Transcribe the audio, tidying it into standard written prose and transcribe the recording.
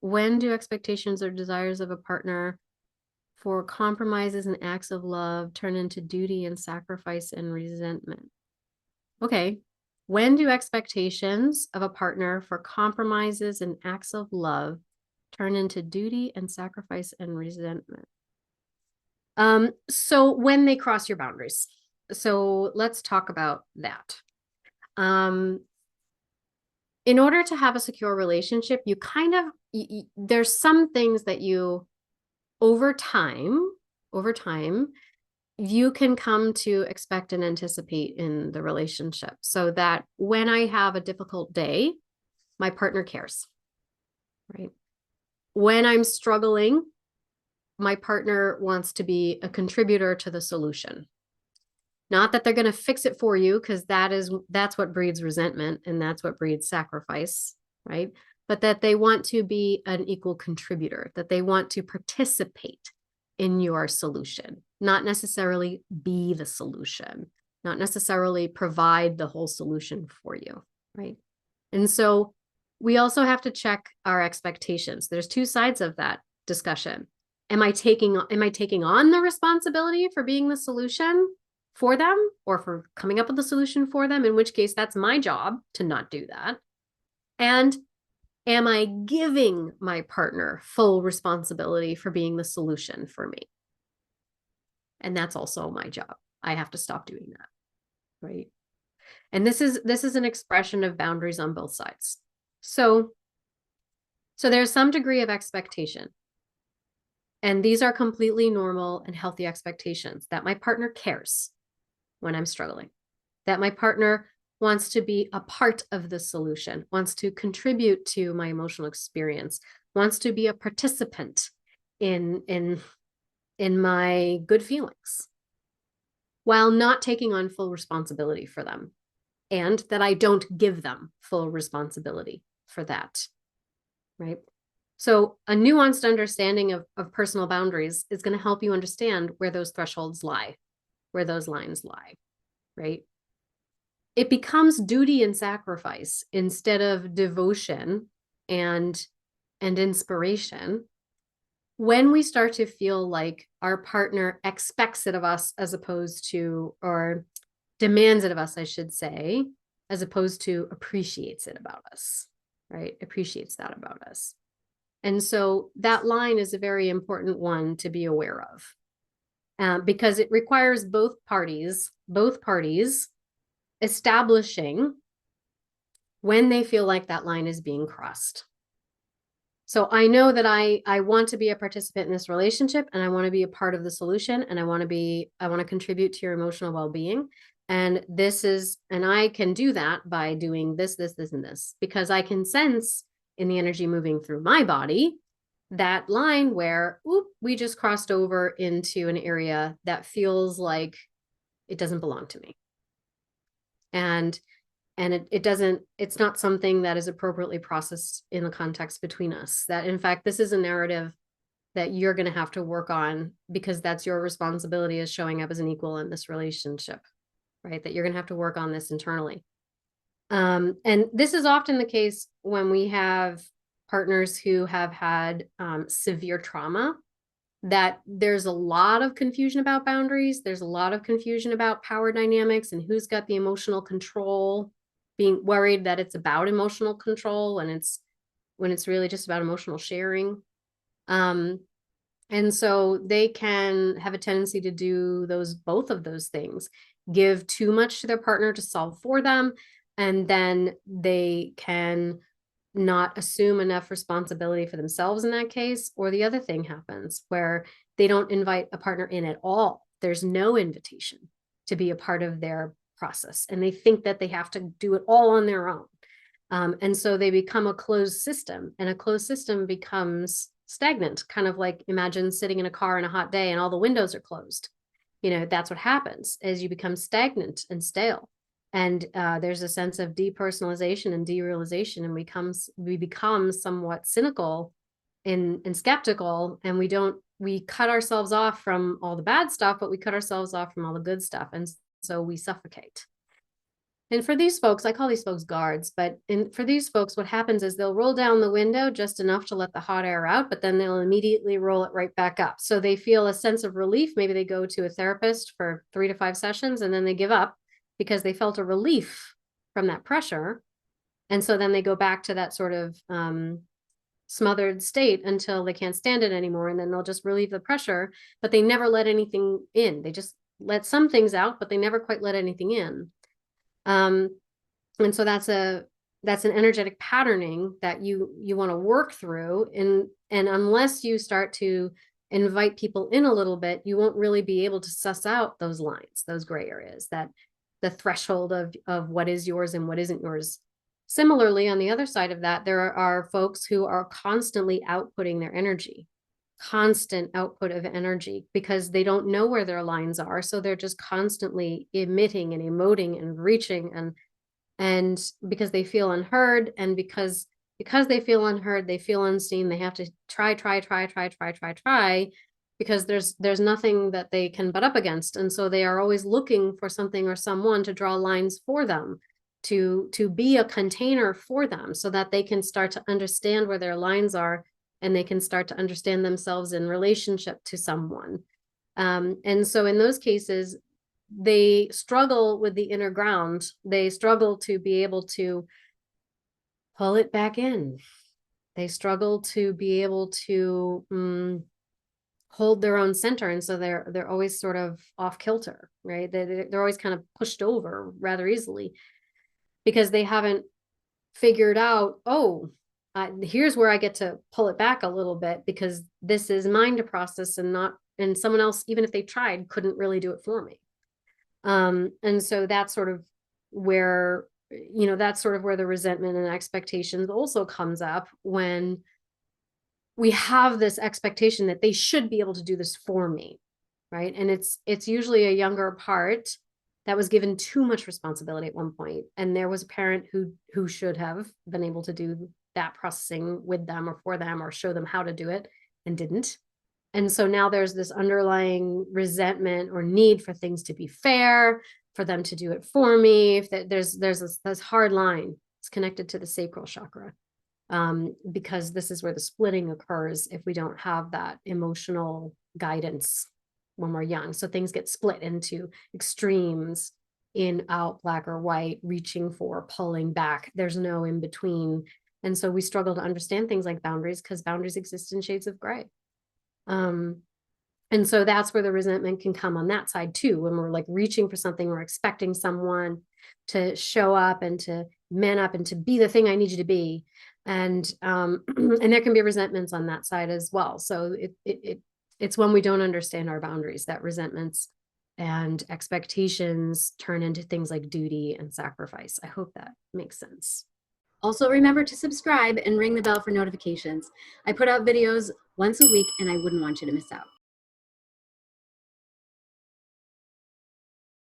when do expectations or desires of a partner for compromises and acts of love turn into duty and sacrifice and resentment? Okay. When do expectations of a partner for compromises and acts of love turn into duty and sacrifice and resentment? So when they cross your boundaries. So let's talk about that. In order to have a secure relationship, you kind of, there's some things that you, over time, you can come to expect and anticipate in the relationship, so that when I have a difficult day, my partner cares, right? When I'm struggling, my partner wants to be a contributor to the solution. Not that they're going to fix it for you, because that's what breeds resentment and that's what breeds sacrifice, right? But that they want to be an equal contributor, that they want to participate in your solution, not necessarily be the solution, not necessarily provide the whole solution for you, right? And so we also have to check our expectations. There's two sides of that discussion. Am I taking on the responsibility for being the solution for them, or for coming up with a solution for them, in which case that's my job to not do that? And am I giving my partner full responsibility for being the solution for me? And that's also my job. I have to stop doing that, right? And this is an expression of boundaries on both sides. So there's some degree of expectation. And these are completely normal and healthy expectations, that my partner cares when I'm struggling, that my partner wants to be a part of the solution, wants to contribute to my emotional experience, wants to be a participant in my good feelings, while not taking on full responsibility for them, and that I don't give them full responsibility for that, right? So a nuanced understanding of personal boundaries is going to help you understand where those thresholds lie, where those lines lie, right? It becomes duty and sacrifice instead of devotion and inspiration when we start to feel like our partner expects it of us, as opposed to, or demands it of us, I should say, as opposed to appreciates it about us, right? Appreciates that about us. And so that line is a very important one to be aware of, because it requires both parties establishing when they feel like that line is being crossed. So I know that I want to be a participant in this relationship, and I want to be a part of the solution, and I want to contribute to your emotional well-being. And I can do that by doing this, and this, because I can sense in the energy moving through my body that line where, we just crossed over into an area that feels like it doesn't belong to me. And it's not something that is appropriately processed in the context between us. That, in fact, this is a narrative that you're going to have to work on, because that's your responsibility as showing up as an equal in this relationship, right? That you're going to have to work on this internally. And this is often the case when we have partners who have had severe trauma, that there's a lot of confusion about boundaries. There's a lot of confusion about power dynamics and who's got the emotional control, being worried that it's about emotional control when it's really just about emotional sharing. And so they can have a tendency to do both of those things, give too much to their partner to solve for them, and then they can not assume enough responsibility for themselves in that case. Or the other thing happens where they don't invite a partner in at all. There's no invitation to be a part of their process, and they think that they have to do it all on their own. And so they become a closed system, and a closed system becomes stagnant, kind of like, imagine sitting in a car on a hot day and all the windows are closed. That's what happens, as you become stagnant and stale. And there's a sense of depersonalization and derealization, and we become somewhat cynical and skeptical, and we cut ourselves off from all the bad stuff, but we cut ourselves off from all the good stuff. And so we suffocate. And for these folks, I call these folks guards, but for these folks, what happens is they'll roll down the window just enough to let the hot air out, but then they'll immediately roll it right back up. So they feel a sense of relief. Maybe they go to a therapist for 3 to 5 sessions and then they give up because they felt a relief from that pressure. And so then they go back to that sort of smothered state until they can't stand it anymore. And then they'll just relieve the pressure, but they never let anything in. They just let some things out, but they never quite let anything in. And so that's an energetic patterning that you want to work through. And unless you start to invite people in a little bit, you won't really be able to suss out those lines, those gray areas, that the threshold of what is yours and what isn't yours. Similarly, on the other side of that, there are folks who are constantly outputting their energy, constant output of energy, because they don't know where their lines are. So they're just constantly emitting and emoting and reaching, and because they feel unheard, and because they feel unheard, they feel unseen, they have to try, because there's nothing that they can butt up against. And so they are always looking for something or someone to draw lines for them, to be a container for them, so that they can start to understand where their lines are, and they can start to understand themselves in relationship to someone. And so in those cases, they struggle with the inner ground. They struggle to be able to pull it back in. They struggle to be able to hold their own center. And so they're always sort of off kilter, right? They're always kind of pushed over rather easily, because they haven't figured out, oh, here's where I get to pull it back a little bit, because this is mine to process, and someone else, even if they tried, couldn't really do it for me. And so that's sort of where, that's sort of where the resentment and expectations also comes up, when we have this expectation that they should be able to do this for me, right? And it's usually a younger part that was given too much responsibility at one point, and there was a parent who should have been able to do that processing with them or for them, or show them how to do it, and didn't. And so now there's this underlying resentment or need for things to be fair, for them to do it for me. If there's this hard line. It's connected to the sacral chakra, because this is where the splitting occurs if we don't have that emotional guidance when we're young. So things get split into extremes, in, out, black or white, reaching for, pulling back. There's no in between. And so we struggle to understand things like boundaries, because boundaries exist in shades of gray. And so that's where the resentment can come on that side too, when we're like reaching for something, we're expecting someone to show up and to man up and to be the thing I need you to be. And and there can be resentments on that side as well. So it's when we don't understand our boundaries that resentments and expectations turn into things like duty and sacrifice. I hope that makes sense. Also, remember to subscribe and ring the bell for notifications. I put out videos once a week, and I wouldn't want you to miss out.